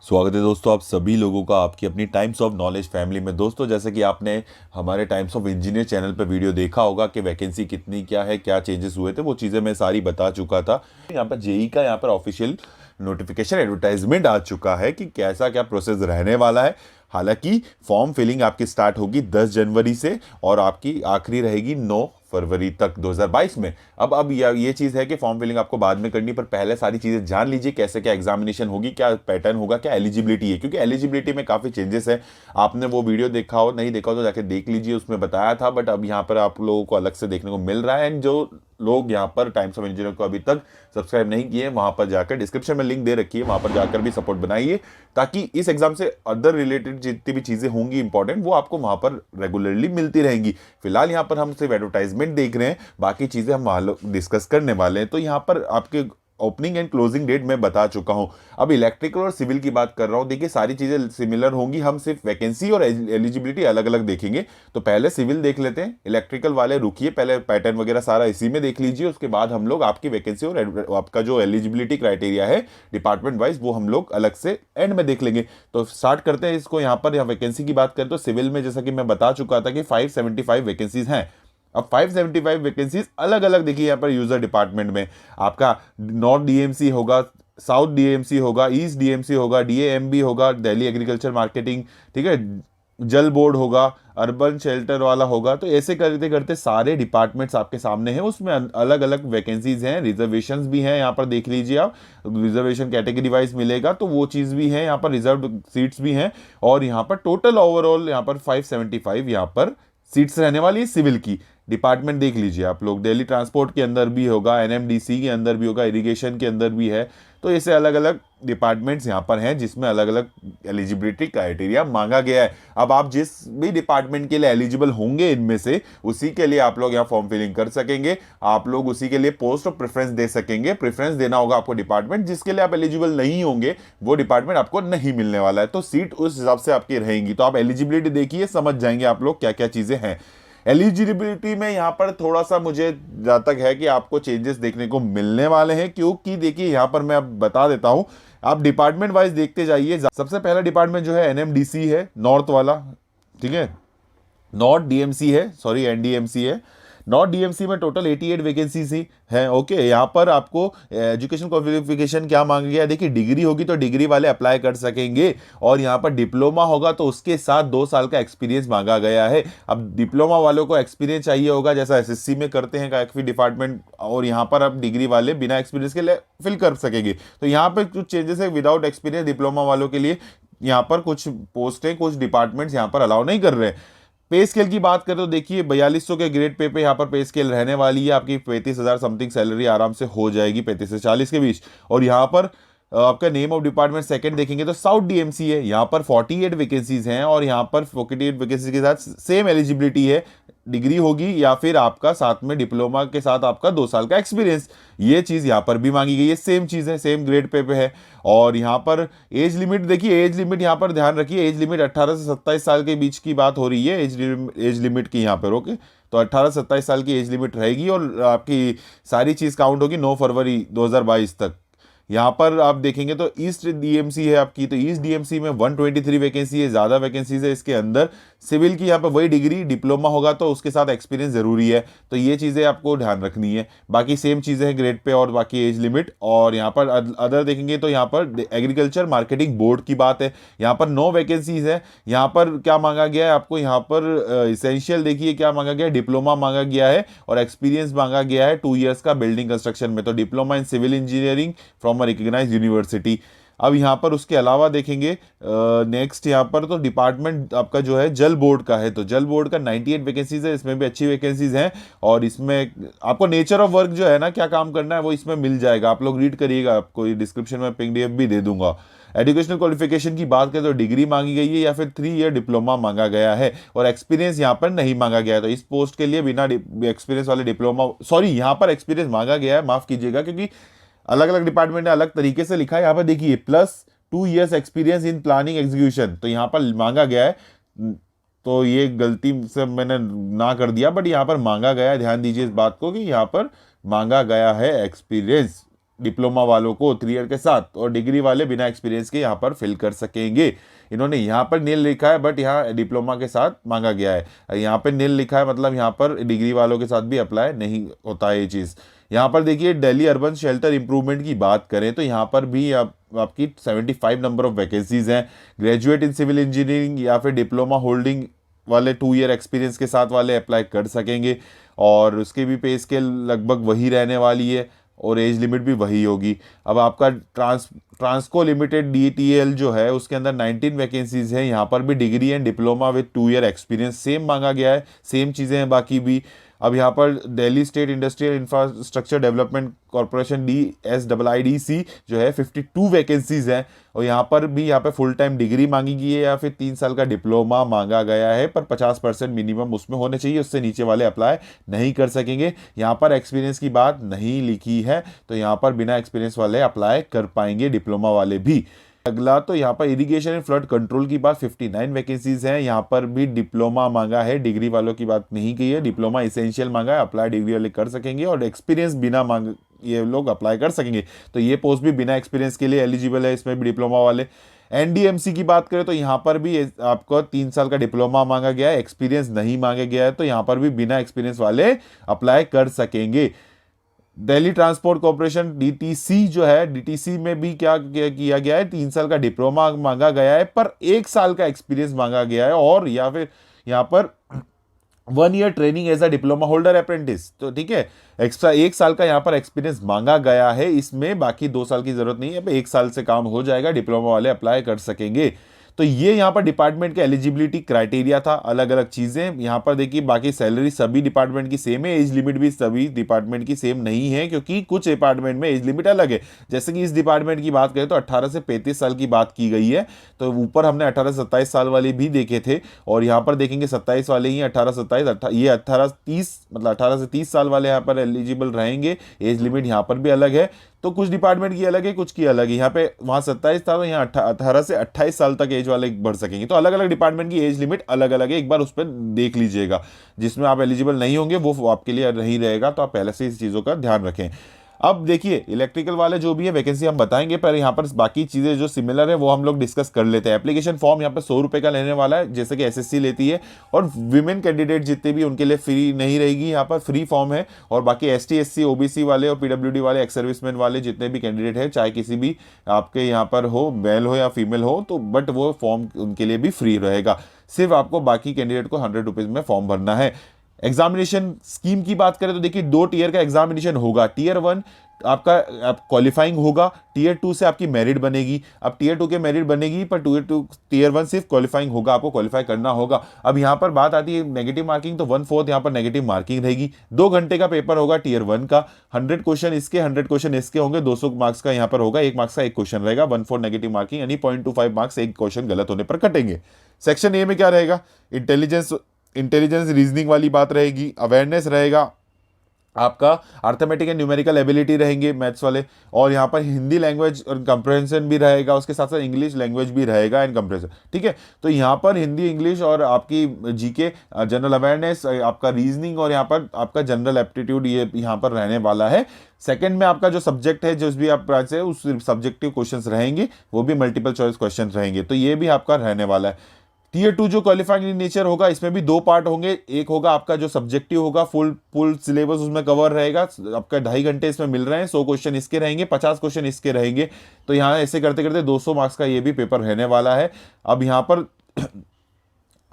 स्वागत है दोस्तों आप सभी लोगों का आपकी अपनी टाइम्स ऑफ नॉलेज फैमिली में। दोस्तों जैसे कि आपने हमारे टाइम्स ऑफ इंजीनियर चैनल पर वीडियो देखा होगा कि वैकेंसी कितनी क्या है, क्या चेंजेस हुए थे, वो चीज़ें मैं सारी बता चुका था। यहाँ पर जेई का यहाँ पर ऑफिशियल नोटिफिकेशन एडवर्टाइजमेंट आ चुका है कि कैसा क्या प्रोसेस रहने वाला है। हालांकि फॉर्म फिलिंग आपकी स्टार्ट होगी 10 जनवरी से और आपकी आखिरी रहेगी 9 फरवरी तक 2022 में। अब ये चीज़ है कि फॉर्म फिलिंग आपको बाद में करनी, पर पहले सारी चीज़ें जान लीजिए कैसे क्या एग्जामिनेशन होगी, क्या पैटर्न होगा, क्या एलिजिबिलिटी है, क्योंकि एलिजिबिलिटी में काफ़ी चेंजेस है। आपने वो वीडियो देखा हो, नहीं देखा हो तो जाके देख लीजिए, उसमें बताया था। बट अब यहाँ पर आप लोगों को अलग से देखने को मिल रहा है। एंड जो लोग यहाँ पर टाइम्स ऑफ इंजीनियर को अभी तक सब्सक्राइब नहीं किए, वहां पर जाकर डिस्क्रिप्शन में लिंक दे रखी है, वहां पर जाकर भी सपोर्ट बनाइए, ताकि इस एग्जाम से अदर रिलेटेड जितनी भी चीजें होंगी इंपॉर्टेंट, वो आपको वहां पर रेगुलरली मिलती रहेंगी। फिलहाल यहाँ पर हम सिर्फ एडवर्टाइजमेंट देख रहे हैं, बाकी चीजें हम वहां डिस्कस करने वाले हैं। तो यहाँ पर आपके ओपनिंग एंड क्लोजिंग डेट मैं बता चुका हूं। अब इलेक्ट्रिकल और सिविल की बात कर रहा हूं। देखिए सारी चीजें सिमिलर होंगी, हम सिर्फ वैकेंसी और एलिजिबिलिटी अलग अलग देखेंगे। तो पहले सिविल देख लेते हैं, इलेक्ट्रिकल वाले रुकिए, पहले पैटर्न वगैरह सारा इसी में देख लीजिए, उसके बाद हम लोग आपकी वैकेंसी और आपका जो एलिजिबिलिटी क्राइटेरिया है डिपार्टमेंट वाइज, वो हम लोग अलग से एंड में देख लेंगे। तो स्टार्ट करते हैं इसको। यहाँ पर वैकेंसी की बात करें तो सिविल में जैसा कि मैं बता चुका था कि 575 वैकेंसीज हैं। अब 575 वैकेंसीज अलग अलग देखिए यहाँ पर यूजर डिपार्टमेंट में आपका नॉर्थ डीएमसी होगा, साउथ डीएमसी होगा, ईस्ट डीएमसी होगा, डीएएमबी होगा, दिल्ली एग्रीकल्चर मार्केटिंग, ठीक है, जल बोर्ड होगा, अर्बन शेल्टर वाला होगा। तो ऐसे करते करते सारे डिपार्टमेंट्स आपके सामने हैं, उसमें अलग अलग वैकेंसीज हैं, रिजर्वेशंस भी हैं। यहाँ पर देख लीजिए आप, रिजर्वेशन कैटेगरी वाइज मिलेगा तो वो चीज़ भी है, यहाँ पर रिजर्व सीट्स भी हैं। और यहाँ पर टोटल ओवरऑल यहाँ पर 575 यहाँ पर सीट्स रहने वाली है सिविल की। डिपार्टमेंट देख लीजिए आप लोग, दिल्ली ट्रांसपोर्ट के अंदर भी होगा, एनएमडीसी के अंदर भी होगा, इरिगेशन के अंदर भी है। तो ऐसे अलग अलग डिपार्टमेंट्स यहाँ पर हैं जिसमें अलग अलग एलिजिबिलिटी क्राइटेरिया मांगा गया है। अब आप जिस भी डिपार्टमेंट के लिए एलिजिबल होंगे इनमें से, उसी के लिए आप लोग यहाँ फॉर्म फिलिंग कर सकेंगे। आप लोग उसी के लिए पोस्ट ऑफ प्रेफरेंस दे सकेंगे। प्रेफरेंस देना होगा आपको डिपार्टमेंट जिसके लिए आप एलिजिबल नहीं होंगे, वो डिपार्टमेंट आपको नहीं मिलने वाला है। तो सीट उस हिसाब से आपकी रहेंगी। तो आप एलिजिबिलिटी देखिए, समझ जाएंगे आप लोग क्या क्या चीजें हैं। एलिजिबिलिटी में यहाँ पर थोड़ा सा मुझे जहाँ तक है कि आपको चेंजेस देखने को मिलने वाले हैं, क्योंकि देखिए यहाँ पर मैं अब बता देता हूँ, आप डिपार्टमेंट वाइज देखते जाइए। सबसे पहला डिपार्टमेंट जो है एनएमडीसी है, नॉर्थ वाला, ठीक है, नॉर्थ डीएमसी है, सॉरी एनडीएमसी है। नॉर्थ डीएमसी में टोटल 88 वैकेंसीज ही है। ओके, यहाँ पर आपको एजुकेशन क्वालिफिकेशन क्या मांगा गया है, देखिए डिग्री होगी तो डिग्री वाले अप्लाई कर सकेंगे, और यहाँ पर डिप्लोमा होगा तो उसके साथ 2 साल का एक्सपीरियंस मांगा गया है। अब डिप्लोमा वालों को एक्सपीरियंस चाहिए होगा, जैसा एसएससी में करते हैं काफी डिपार्टमेंट, और यहाँ पर अब डिग्री वाले बिना एक्सपीरियंस के लिए फिल कर सकेंगे। तो यहाँ पर कुछ चेंजेस है, विदाउट एक्सपीरियंस डिप्लोमा वालों के लिए यहाँ पर कुछ पोस्टें, कुछ डिपार्टमेंट्स यहाँ पर अलाउ नहीं कर रहे हैं। पे स्केल की बात करें तो देखिए 4200 के ग्रेड पे यहाँ पर पे स्केल रहने वाली है। आपकी 35,000 समथिंग सैलरी आराम से हो जाएगी, 35 से 40 के बीच। और यहाँ पर आपका नेम ऑफ डिपार्टमेंट सेकंड देखेंगे तो साउथ डीएमसी है, यहाँ पर 48 वैकेंसीज हैं, और यहाँ पर 48 वैकेंसी के साथ सेम एलिजिबिलिटी है, डिग्री होगी या फिर आपका साथ में डिप्लोमा के साथ आपका 2 साल का एक्सपीरियंस। ये चीज़ यहाँ पर भी मांगी गई है, सेम चीज़ है, सेम ग्रेड पे है। और यहाँ पर एज लिमिट देखिए, एज लिमिट यहाँ पर ध्यान रखिए, एज लिमिट 18 से 27 साल के बीच की बात हो रही है एज लिमिट की यहाँ पर। ओके, तो 18 से 27 साल की एज लिमिट रहेगी, और आपकी सारी चीज़ काउंट होगी 9 फरवरी 2022 तक। यहाँ पर आप देखेंगे तो ईस्ट डीएमसी है आपकी, तो ईस्ट डीएमसी में 123 वैकेंसी है, ज़्यादा वैकेंसीज है इसके अंदर। सिविल की यहाँ पर वही डिग्री, डिप्लोमा होगा तो उसके साथ एक्सपीरियंस जरूरी है। तो ये चीज़ें आपको ध्यान रखनी है। बाकी सेम चीज़ें हैं ग्रेड पे और बाकी एज लिमिट। और यहाँ पर अदर देखेंगे तो यहाँ पर एग्रीकल्चर मार्केटिंग बोर्ड की बात है, यहाँ पर 9 वैकेंसीज है। यहाँ पर क्या मांगा गया है आपको, यहाँ पर इसेंशियल देखिए क्या मांगा गया है, डिप्लोमा मांगा गया है, और एक्सपीरियंस मांगा गया है 2 ईयर्स का बिल्डिंग कंस्ट्रक्शन में। तो diploma in civil engineering from recognised university. अब यहाँ पर उसके अलावा देखेंगे नेक्स्ट यहाँ पर तो डिपार्टमेंट आपका जो है जल बोर्ड का है, तो जल बोर्ड का 98 वैकेंसीज है, इसमें भी अच्छी वैकेंसीज हैं। और इसमें आपको नेचर ऑफ वर्क जो है ना, क्या काम करना है, वो इसमें मिल जाएगा, आप लोग रीड करिएगा, आपको डिस्क्रिप्शन में पीडीएफ भी दे दूंगा। एजुकेशनल क्वालिफिकेशन की बात करें तो डिग्री मांगी गई है या फिर 3 ईयर डिप्लोमा मांगा गया है, और एक्सपीरियंस यहाँ पर नहीं मांगा गया है। तो इस पोस्ट के लिए बिना एक्सपीरियंस वाले डिप्लोमा, सॉरी यहाँ पर एक्सपीरियंस मांगा गया है, माफ कीजिएगा, क्योंकि अलग अलग डिपार्टमेंट ने अलग तरीके से लिखा है। यहाँ पर देखिए +2 years experience in planning execution, तो यहाँ पर मांगा गया है। तो ये गलती से मैंने ना कर दिया, बट यहाँ पर मांगा गया है, ध्यान दीजिए इस बात को कि यहाँ पर मांगा गया है एक्सपीरियंस। डिप्लोमा वालों को 3 ईयर के साथ, और डिग्री वाले बिना एक्सपीरियंस के यहाँ पर फिल कर सकेंगे। इन्होंने यहाँ पर नील लिखा है बट यहाँ डिप्लोमा के साथ मांगा गया है, यहाँ पे नील लिखा है मतलब यहाँ पर डिग्री वालों के साथ भी अप्लाई नहीं होता है ये चीज़। यहाँ पर देखिए दिल्ली अर्बन शेल्टर इंप्रूवमेंट की बात करें तो यहाँ पर भी आपकी 75 नंबर ऑफ वैकेंसीज हैं। ग्रेजुएट इन सिविल इंजीनियरिंग या फिर डिप्लोमा होल्डिंग वाले 2 ईयर एक्सपीरियंस के साथ वाले अप्लाई कर सकेंगे, और उसके भी पे स्केल लगभग वही रहने वाली है और एज लिमिट भी वही होगी। अब आपका ट्रांसको लिमिटेड DTL जो है उसके अंदर 19 वैकेंसीज हैं, यहाँ पर भी degree and diploma with 2 year experience same मांगा गया है, सेम चीज़ें हैं बाकी भी। अब यहाँ पर Delhi state industrial infrastructure development corporation DSIIDC जो है 52 वैकेंसीज हैं, और यहाँ पर भी यहाँ पे फुल टाइम डिग्री मांगी गई है या फिर 3 साल का डिप्लोमा मांगा गया है, पर 50% मिनिमम उसमें होने चाहिए, उससे नीचे वाले अप्लाई नहीं कर सकेंगे। यहाँ पर एक्सपीरियंस की बात नहीं लिखी है, तो यहाँ पर बिना एक्सपीरियंस वाले अप्लाई कर पाएंगे डिप्लोमा वाले भी। अगला तो यहाँ पर इरिगेशन एंड फ्लड कंट्रोल की बात 59 वैकेंसीज हैं, यहाँ पर भी डिप्लोमा मांगा है, डिग्री वालों की बात नहीं की है, डिप्लोमा इसेंशियल मांगा है, अप्लाई डिग्री वाले कर सकेंगे, और एक्सपीरियंस बिना मांग ये लोग अप्लाई कर सकेंगे। तो ये पोस्ट भी बिना एक्सपीरियंस के लिए एलिजिबल है, इसमें भी डिप्लोमा वाले। NDMC की बात करें तो यहाँ पर भी आपको 3 साल का डिप्लोमा मांगा गया है, एक्सपीरियंस नहीं मांगा गया है, तो यहाँ पर भी बिना एक्सपीरियंस वाले अप्लाई कर सकेंगे। दिल्ली ट्रांसपोर्ट कॉर्पोरेशन DTC जो है, DTC में भी क्या किया गया है, 3 साल का डिप्लोमा मांगा गया है पर 1 साल का एक्सपीरियंस मांगा गया है, और या फिर यहाँ पर 1 year training as a diploma holder apprentice. तो ठीक है, एक्स्ट्रा 1 साल का यहाँ पर एक्सपीरियंस मांगा गया है इसमें, बाकी 2 साल की जरूरत नहीं है, 1 साल से काम हो जाएगा, डिप्लोमा वाले अप्लाई कर सकेंगे। तो ये यहाँ पर डिपार्टमेंट के एलिजिबिलिटी क्राइटेरिया था, अलग अलग चीज़ें। यहाँ पर देखिए बाकी सैलरी सभी डिपार्टमेंट की सेम है, एज लिमिट भी सभी डिपार्टमेंट की सेम नहीं है, क्योंकि कुछ डिपार्टमेंट में एज लिमिट अलग है। जैसे कि इस डिपार्टमेंट की बात करें तो 18 से 35 साल की बात की गई है, तो ऊपर हमने 18 से 27 साल वाले भी देखे थे, और यहाँ पर देखेंगे 27 वाले ही 18 27 ये 18-30 मतलब 18 से 30 साल वाले यहाँ पर एलिजिबल रहेंगे। एज लिमिट यहाँ पर भी अलग है, तो कुछ डिपार्टमेंट की अलग है, कुछ की अलग है। यहाँ पे वहाँ 27 था, तो यहाँ 18 से 28 साल तक एज वाले बढ़ सकेंगे। तो अलग अलग डिपार्टमेंट की एज लिमिट अलग अलग है, एक बार उस पर देख लीजिएगा। जिसमें आप एलिजिबल नहीं होंगे वो आपके लिए नहीं रहेगा, तो आप पहले से इस चीज़ों का ध्यान रखें। अब देखिए इलेक्ट्रिकल वाले जो भी है वैकेंसी हम बताएंगे, पर यहाँ पर बाकी चीज़ें जो सिमिलर है वो हम लोग डिस्कस कर लेते हैं। एप्लीकेशन फॉर्म यहाँ पर 100 रुपये का लेने वाला है, जैसे कि SSC लेती है, और विमेन कैंडिडेट जितने भी उनके लिए फ्री नहीं रहेगी, यहाँ पर फ्री फॉर्म है। और बाकी ST SC OBC वाले और PWD वाले, एक्स सर्विसमैन वाले जितने भी कैंडिडेट है, चाहे किसी भी आपके यहाँ पर हो, मेल हो या फीमेल हो, तो बट वो फॉर्म उनके लिए भी फ्री रहेगा। सिर्फ आपको बाकी कैंडिडेट को 100 रुपीज़ में फॉर्म भरना है। एग्जामिनेशन स्कीम की बात करें तो देखिए 2 टीयर का एग्जामिनेशन होगा। टीयर 1 आपका आप क्वालिफाइंग होगा, टीयर 2 से आपकी मेरिट बनेगी। अब टीयर 2 के मेरिट बनेगी, पर टीयर 1 सिर्फ क्वालिफाइंग होगा, आपको क्वालिफाई करना होगा। अब यहाँ पर बात आती है नेगेटिव मार्किंग, तो 1/4 यहाँ पर नेगेटिव मार्किंग रहेगी। 2 घंटे का पेपर होगा टीयर 1 का, 100 क्वेश्चन इसके 100 क्वेश्चन इसके होंगे, 200 मार्क्स का यहाँ पर होगा, 1 मार्क्स का 1 क्वेश्चन रहेगा, 1/4 नेगेटिव मार्किंग, यानी 0.25 मार्क्स एक क्वेश्चन गलत होने पर कटेंगे। सेक्शन ए में क्या रहेगा, इंटेलिजेंस रीजनिंग वाली बात रहेगी, अवेयरनेस रहेगा, आपका अर्थमेटिक एंड न्यूमेरिकल एबिलिटी रहेंगे मैथ्स वाले, और यहाँ पर हिंदी लैंग्वेज और कंप्रहेंशन भी रहेगा, उसके साथ साथ इंग्लिश लैंग्वेज भी रहेगा एंड कंप्रहेंशन। ठीक है, तो यहाँ पर हिंदी, इंग्लिश और आपकी जीके, जनरल अवेयरनेस, आपका रीजनिंग और यहाँ पर आपका जनरल एप्टीट्यूड, ये यहाँ पर रहने वाला है। सेकंड में आपका जो सब्जेक्ट है, जो भी आप ब्रांच है, उस सब्जेक्टिव क्वेश्चंस रहेंगे, वो भी मल्टीपल चॉइस क्वेश्चन रहेंगे, तो ये भी आपका रहने वाला है। टीयर 2 जो क्वालिफाइंग इन नेचर होगा, इसमें भी 2 पार्ट होंगे। एक होगा आपका जो सब्जेक्टिव होगा, फुल सिलेबस उसमें कवर रहेगा, आपका 2.5 घंटे इसमें मिल रहे हैं, 100 क्वेश्चन इसके रहेंगे, 50 क्वेश्चन इसके रहेंगे, तो यहाँ ऐसे करते करते 200 मार्क्स का ये भी पेपर रहने वाला है। अब यहाँ पर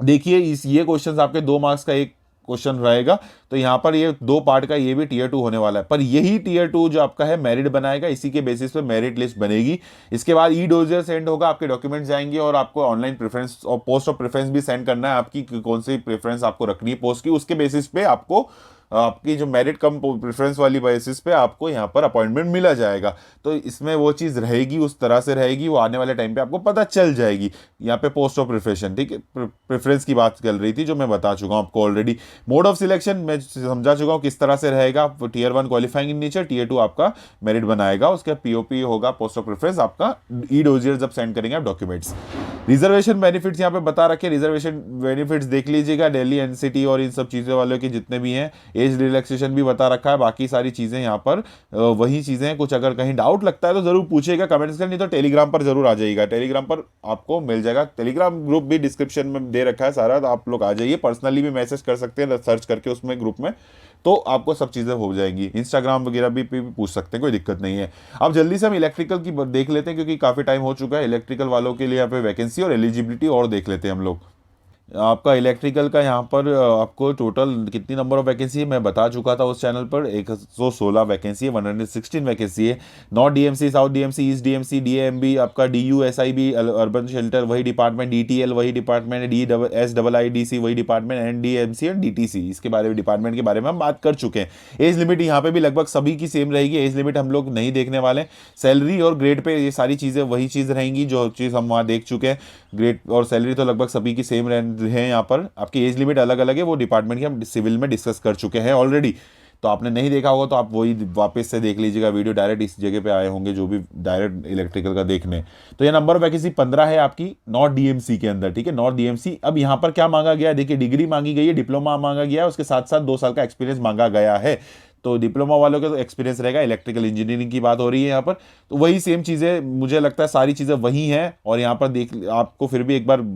देखिए ये क्वेश्चन आपके 2 मार्क्स का एक क्वेश्चन रहेगा, तो यहाँ पर ये 2 पार्ट का ये भी टीयर 2 होने वाला है। पर यही टीयर 2 जो आपका है मेरिट बनाएगा, इसी के बेसिस पे मेरिट लिस्ट बनेगी। इसके बाद डोजियर सेंड होगा, आपके डॉक्यूमेंट्स जाएंगे, और आपको ऑनलाइन प्रेफरेंस और पोस्ट ऑफ प्रेफरेंस भी सेंड करना है, आपकी कौन सी प्रेफरेंस आपको रखनी है पोस्ट की, उसके बेसिस पे आपको आपकी जो मेरिट कम प्रेफरेंस वाली बेसिस पे आपको यहाँ पर अपॉइंटमेंट मिला जाएगा। तो इसमें वो चीज़ रहेगी, उस तरह से रहेगी, वो आने वाले टाइम पे आपको पता चल जाएगी। यहाँ पे पोस्ट ऑफ प्रेफरेंस, ठीक है, प्रेफरेंस की बात चल रही थी, जो मैं बता चुका हूँ आपको ऑलरेडी। मोड ऑफ सिलेक्शन मैं समझा चुका हूँ किस तरह से रहेगा। Tier 1 qualifying in nature, tier 2 आपका मेरिट बनाएगा, उसका POP होगा, पोस्ट ऑफ प्रेफरेंस आपका डोजियर जब सेंड करेंगे आप डॉक्यूमेंट्स। रिजर्वेशन बेनिफिट्स यहाँ पे बता रखे, रिजर्वेशन बेनिफिट्स देख लीजिएगा, दिल्ली NCT और इन सब चीज़ों वालों के जितने भी हैं। एज रिलैक्सेशन भी बता रखा है, बाकी सारी चीज़ें यहाँ पर वही चीज़ें हैं। कुछ अगर कहीं डाउट लगता है तो ज़रूर पूछिएगा कमेंट्स कर, नहीं तो टेलीग्राम पर जरूर आ जाइएगा, टेलीग्राम पर आपको मिल जाएगा। टेलीग्राम ग्रुप भी डिस्क्रिप्शन में दे रखा है सारा, तो आप लोग आ जाइए, पर्सनली भी मैसेज कर सकते हैं सर्च करके उसमें ग्रुप में, तो आपको सब चीज़ें हो जाएंगी। इंस्टाग्राम वगैरह भी पूछ सकते हैं, कोई दिक्कत नहीं है। अब जल्दी से हम इलेक्ट्रिकल की देख लेते हैं, क्योंकि काफ़ी टाइम हो चुका है। इलेक्ट्रिकल वालों के लिए यहाँ पे वैकेंसी और एलिजिबिलिटी और देख लेते हैं हम लोग। आपका इलेक्ट्रिकल का यहाँ पर आपको टोटल कितनी नंबर ऑफ वैकेंसी है मैं बता चुका था उस चैनल पर। 116 वैकेंसी है, 116 वैकेंसी है। North DMC, south DMC, east DMC, DMB, आपका डीयूएसआईबी अर्बन शेल्टर वही डिपार्टमेंट, डीटीएल वही डिपार्टमेंट, DSIIDC वही डिपार्टमेंट, एनडीएमसी और डीटीसी, इसके बारे में डिपार्टमेंट के बारे में हम बात कर चुके हैं। एज लिमिट यहाँ पे भी लगभग सभी की सेम रहेगी, एज लिमिट हम लोग नहीं देखने वाले। सैलरी और ग्रेड पे ये सारी चीज़ें वही चीज़ रहेंगी जो चीज़ हम वहाँ देख चुके हैं। ग्रेड और सैलरी तो लगभग सभी की सेम है। यहाँ पर आपकी एज लिमिट अलग अलग है, वो डिपार्टमेंट की हम सिविल में डिस्कस कर चुके हैं ऑलरेडी। तो आपने नहीं देखा होगा तो आप वही वापस से देख लीजिएगा वीडियो, डायरेक्ट इस जगह पे आए होंगे जो भी डायरेक्ट इलेक्ट्रिकल का देखने। तो ये नंबर ऑफ वैकेंसी 15 है आपकी नॉर्थ डीएमसी के अंदर, ठीक है, नॉर्थ डीएमसी। अब यहाँ पर क्या मांगा गया है, देखिए डिग्री मांगी गई है, डिप्लोमा मांगा गया है, उसके साथ साथ 2 साल का एक्सपीरियंस मांगा गया है। तो डिप्लोमा वालों का तो एक्सपीरियंस रहेगा, इलेक्ट्रिकल इंजीनियरिंग की बात हो रही है यहाँ पर, तो वही सेम चीज़ें मुझे लगता है सारी चीज़ें वही हैं। और यहाँ पर देख आपको फिर भी एक बार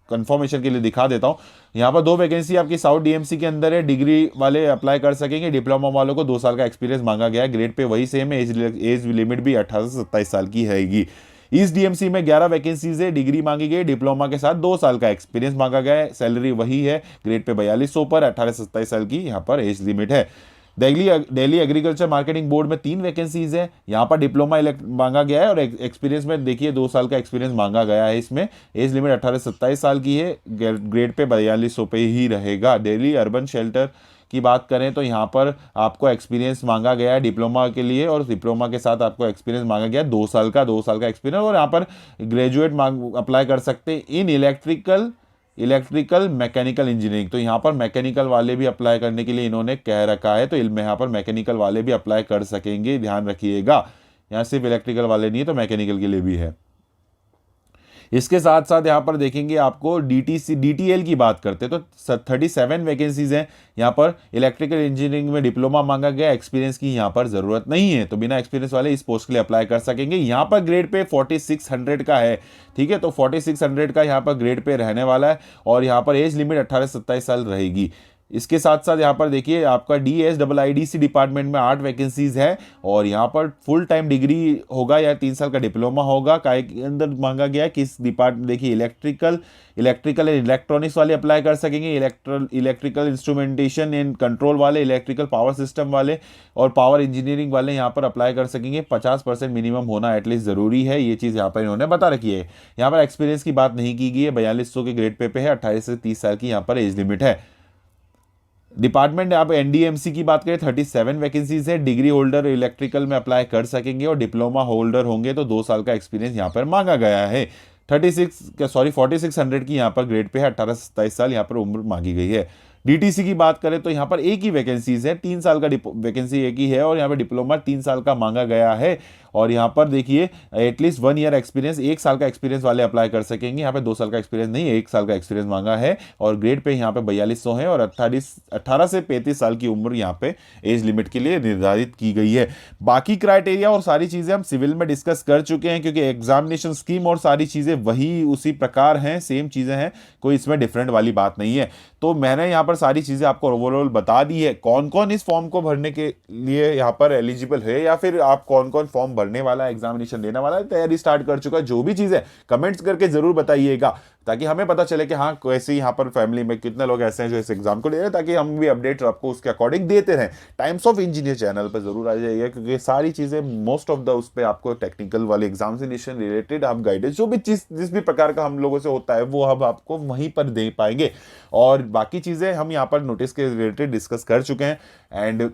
कंफर्मेशन के लिए दिखा देता हूँ। यहाँ पर 2 वैकेंसी आपकी साउथ डीएमसी के अंदर है, डिग्री वाले अप्लाई कर सकेंगे, डिप्लोमा वालों को 2 साल का एक्सपीरियंस मांगा गया है, ग्रेड पे वही सेम है, एज लिमिट भी 18 से 27 साल की रहेगी। ईस्ट डीएमसी में 11 वैकेंसीज है, डिग्री मांगी गई, डिप्लोमा के साथ 2 साल का एक्सपीरियंस मांगा गया है, सैलरी वही है, ग्रेड पे 4200 पर 18 से 27 साल की यहाँ पर एज लिमिट है। दिल्ली एग्रीकल्चर मार्केटिंग बोर्ड में 3 वैकेंसीज है, यहाँ पर डिप्लोमा मांगा गया है और एक्सपीरियंस में देखिए 2 साल का एक्सपीरियंस मांगा गया है। इसमें एज लिमिट 18 से 27 साल की है, ग्रेड पे 4200 पे ही रहेगा। दिल्ली अर्बन शेल्टर की बात करें तो यहाँ पर आपको एक्सपीरियंस मांगा गया है डिप्लोमा के लिए, और डिप्लोमा के साथ आपको एक्सपीरियंस मांगा गया है 2 साल का एक्सपीरियंस, और यहाँ पर ग्रेजुएट मांग अप्लाई कर सकते हैं इन इलेक्ट्रिकल मैकेनिकल इंजीनियरिंग। तो यहाँ पर मैकेनिकल वाले भी अप्लाई करने के लिए इन्होंने कह रखा है, तो यहाँ पर मैकेनिकल वाले भी अप्लाई कर सकेंगे, ध्यान रखिएगा। यहाँ सिर्फ इलेक्ट्रिकल वाले नहीं है, तो मैकेनिकल के लिए भी है। इसके साथ साथ यहाँ पर देखेंगे आपको DTL की बात करते हैं तो 37 वैकेंसीज हैं यहाँ पर। इलेक्ट्रिकल इंजीनियरिंग में डिप्लोमा मांगा गया, एक्सपीरियंस की यहाँ पर ज़रूरत नहीं है, तो बिना एक्सपीरियंस वाले इस पोस्ट के लिए अप्लाई कर सकेंगे। यहाँ पर ग्रेड पे 4600 का है, ठीक है, तो 4600 का यहाँ पर ग्रेड पे रहने वाला है, और यहाँ पर एज लिमिट 18 से 27 साल रहेगी। इसके साथ साथ यहाँ पर देखिए आपका DSIIDC डिपार्टमेंट में 8 वैकेंसीज है, और यहाँ पर फुल टाइम डिग्री होगा या 3 साल का डिप्लोमा होगा। काय के अंदर मांगा गया है किस डिपार्टमेंट, देखिए इलेक्ट्रिकल एंड इलेक्ट्रॉनिक्स वाले अप्लाई कर सकेंगे, इलेक्ट्रिकल इंस्ट्रूमेंटेशन एंड कंट्रोल वाले, इलेक्ट्रिकल पावर सिस्टम वाले और पावर इंजीनियरिंग वाले यहाँ पर अप्लाई कर सकेंगे। 50% मिनिमम होना एटलीस्ट ज़रूरी है, ये चीज़ यहाँ पर इन्होंने बता रखी है। यहाँ पर एक्सपीरियंस की बात नहीं की गई है, 4200 के ग्रेड पे है, 28 से 30 साल की यहाँ पर एज लिमिट है। डिपार्टमेंट आप एनडीएमसी की बात करें 37 वैकेंसीज है, डिग्री होल्डर इलेक्ट्रिकल में अप्लाई कर सकेंगे, और डिप्लोमा होल्डर होंगे तो 2 साल का एक्सपीरियंस यहाँ पर मांगा गया है। 4600 की यहाँ पर ग्रेड पे है, 18 से 27 साल यहाँ पर उम्र मांगी गई है। डीटीसी की बात करें तो यहाँ पर एक ही वैकेंसीज है, 3 साल का वैकेंसी एक ही है, और यहाँ पर डिप्लोमा 3 साल का मांगा गया है। और यहाँ पर देखिए एटलीस्ट 1 ईयर एक्सपीरियंस, 1 साल का एक्सपीरियंस वाले अप्लाई कर सकेंगे। यहाँ पे 2 साल का एक्सपीरियंस नहीं, 1 साल का एक्सपीरियंस मांगा है, और ग्रेड पे यहाँ पे 4200 है, और 18 से 35 साल की उम्र यहाँ पे एज लिमिट के लिए निर्धारित की गई है। बाकी क्राइटेरिया और सारी चीज़ें हम सिविल में डिस्कस कर चुके हैं, क्योंकि एग्जामिनेशन स्कीम और सारी चीज़ें वही उसी प्रकार हैं, सेम चीज़ें हैं, कोई इसमें डिफरेंट वाली बात नहीं है। तो मैंने यहाँ पर सारी चीज़ें आपको ओवरऑल बता दी है, कौन कौन इस फॉर्म को भरने के लिए यहाँ पर एलिजिबल है, या फिर आप कौन कौन फॉर्म भरने वाला है, एग्जामिनेशन देने वाला है, तैयारी स्टार्ट कर चुका है। जो भी चीज़ है कमेंट्स करके जरूर बताइएगा, ताकि हमें पता चले कि हाँ कैसे यहाँ पर फैमिली में कितने लोग ऐसे हैं जो इस एग्जाम को ले रहे हैं, ताकि हम भी अपडेट्स आपको उसके अकॉर्डिंग देते रहें। टाइम्स ऑफ इंजीनियर चैनल पर जरूर आ जाइए, क्योंकि सारी चीज़ें मोस्ट ऑफ द उस पर आपको टेक्निकल वाले एग्जामिनेशन रिलेटेड आप गाइडेंस जो भी चीज़ जिस भी प्रकार का हम लोगों से होता है वो हम आपको वहीं पर दे पाएंगे। और बाकी चीज़ें हम यहाँ पर नोटिस के रिलेटेड डिस्कस कर चुके हैं। एंड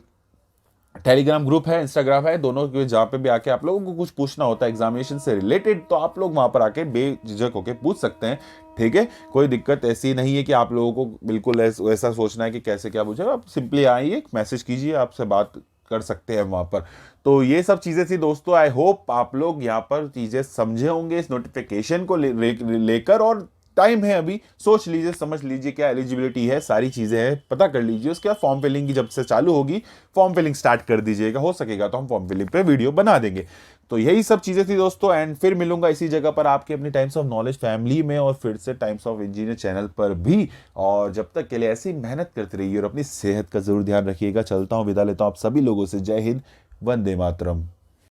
टेलीग्राम ग्रुप है, इंस्टाग्राम है, दोनों के जहाँ पे भी आके आप लोगों को कुछ पूछना होता है एग्जामिनेशन से रिलेटेड, तो आप लोग वहाँ पर आके बेझिझक होके पूछ सकते हैं, ठीक है। कोई दिक्कत ऐसी नहीं है कि आप लोगों को बिल्कुल ऐसा सोचना है कि कैसे क्या पूछे, आप सिंपली आइए, मैसेज कीजिए, आपसे बात कर सकते हैं वहाँ पर। तो ये सब चीज़ें थी दोस्तों, आई होप आप लोग यहाँ पर चीज़ें समझे होंगे इस नोटिफिकेशन को लेकर, और टाइम है अभी, सोच लीजिए, समझ लीजिए क्या एलिजिबिलिटी है, सारी चीजें हैं, पता कर लीजिए। उसके बाद फॉर्म फिलिंग की जब से चालू होगी, फॉर्म फिलिंग स्टार्ट कर दीजिएगा, हो सकेगा तो हम फॉर्म फिलिंग पे वीडियो बना देंगे। तो यही सब चीजें थी दोस्तों, एंड फिर मिलूंगा इसी जगह पर आपके अपनी टाइम्स ऑफ नॉलेज फैमिली में, और फिर से टाइम्स ऑफ इंजीनियर चैनल पर भी। और जब तक के लिए ऐसी मेहनत करते रहिए और अपनी सेहत का जरूर ध्यान रखिएगा। चलता हूं, विदा लेता हूं आप सभी लोगों से। जय हिंद, वंदे मातरम।